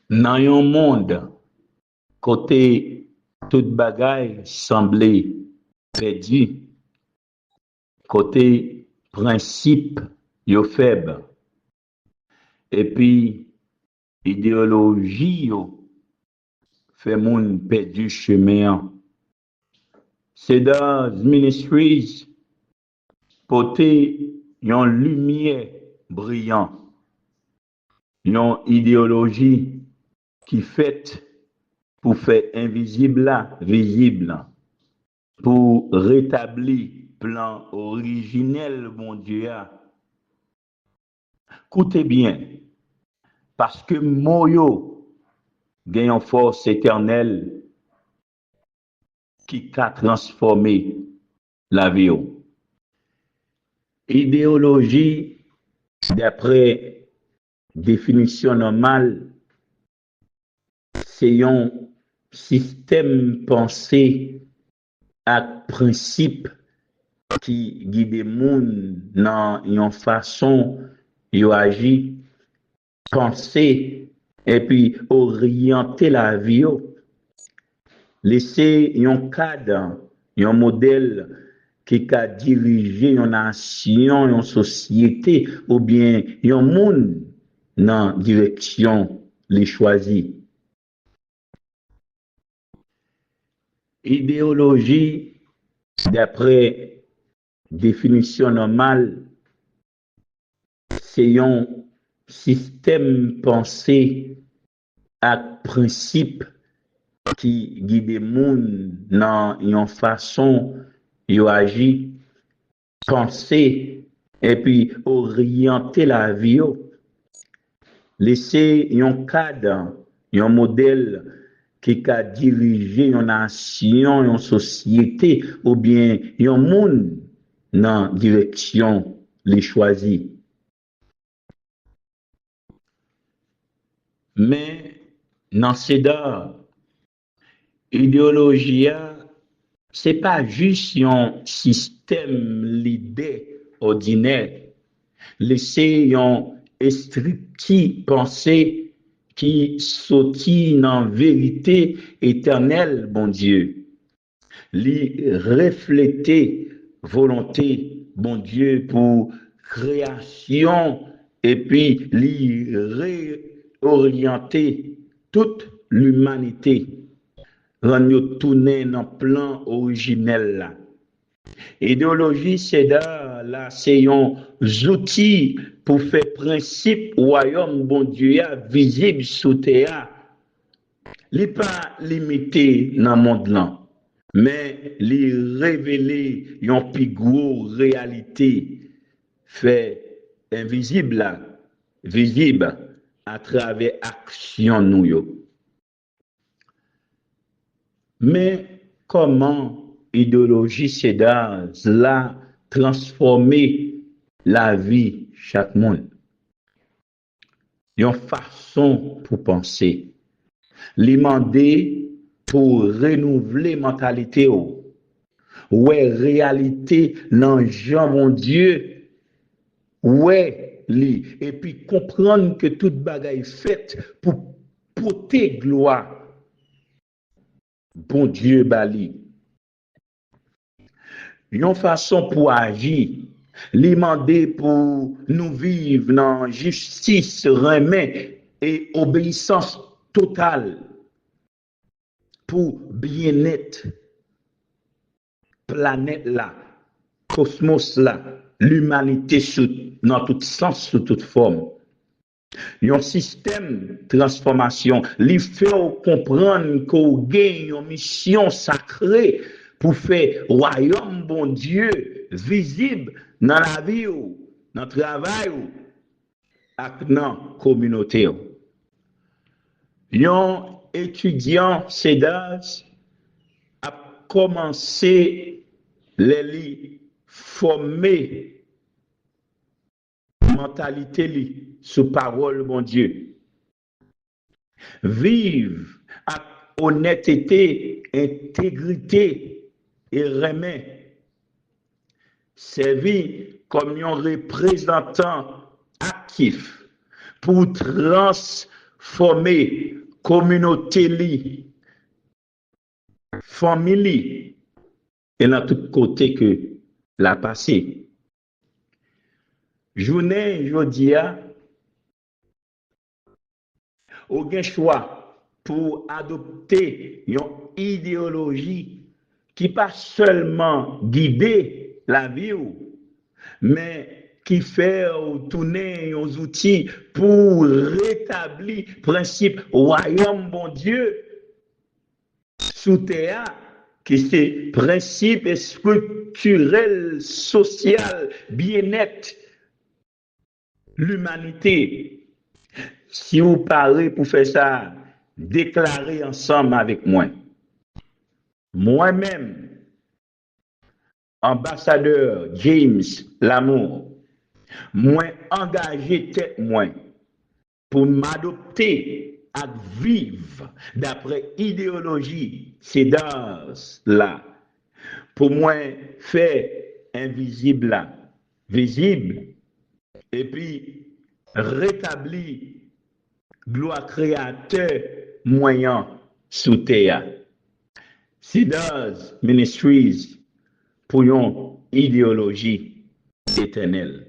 Dans un monde, côté toute bagaille semblait perdu, côté principe yo faible, et puis idéologie yo fait moun perdu chemin. C'est dans Ministries porter une lumière brillante, une idéologie qui fait pour faire invisible là visible, pour rétablir plan originel mon Dieu. Écoutez bien, parce que Moyo gagne une force éternelle qui a transformé la vie. Idéologie, d'après définition normale, c'est un système pensé à principe qui guide les gens dans une façon de agir, penser et puis orienter la vie. Laisser un cadre, un modèle qui a dirigé une nation, une société ou bien un monde dans la direction les choisis. Idéologie, d'après définition normale, c'est un système pensé à principe qui guide les gens dans une façon de agir, penser et puis orienter la vie. Laisser un cadre, un modèle qui a dirigé une nation, une société ou bien un monde dans la direction les choisis. Mais dans ces deux, idéologie, c'est pas juste un système l'idée ordinaire. Laisser un stricti pensée qui sortit dans vérité éternelle, bon Dieu. Li refléter volonté, bon Dieu, pour création et puis li réorienter toute l'humanité. Rendre tourner dans le plan originel là. Idéologie, c'est là, c'est un outil pour faire principe royaume bon Dieu visible sous terre. Il n'est pas limité dans le monde là, mais il révéler une plus grosse réalité fait invisible là, visible à travers action nous yo. Mais comment idéologie sédar là transformer la vie chaque monde? Une façon pour penser, demander pour renouveler mentalité ouais réalité dans Jean mon Dieu ouais li et puis comprendre que toute bagaille faite pour porter gloire bon Dieu bali. Une façon pour agir, demander pour nous vivre dans justice, remède et obéissance totale pour bien-être planète là, cosmos là, l'humanité dans tout sens, sous toute forme. Un système de transformation, il fait comprendre qu'on gagne une mission sacrée pour faire royaume bon Dieu visible dans la vie, dans le travail, et dans la communauté. Un étudiant CEDAS a commencé les former mentalité sous parole bon Dieu. Vive avec honnêteté, intégrité et remède. Servir comme un représentant actif pour transformer former communauté li, famille et dans tout côté que la passé. Journée jodia ou gen choix pour adopter une idéologie qui pas seulement guider la vie mais qui fait tourner aux outils pour rétablir principe royaume bon Dieu sous terre qui c'est principe structurel social bien-être l'humanité. Si vous parlez pour faire ça, déclarez ensemble avec moi. Moi-même, ambassadeur James Lamour, moi engagé tête moi pour m'adopter à vivre d'après idéologie, c'est dans là. Pour moi, faire invisible là, visible, et puis rétablir gloire créateur moyen sous terre. Cedars Ministries pour une idéologie éternelle.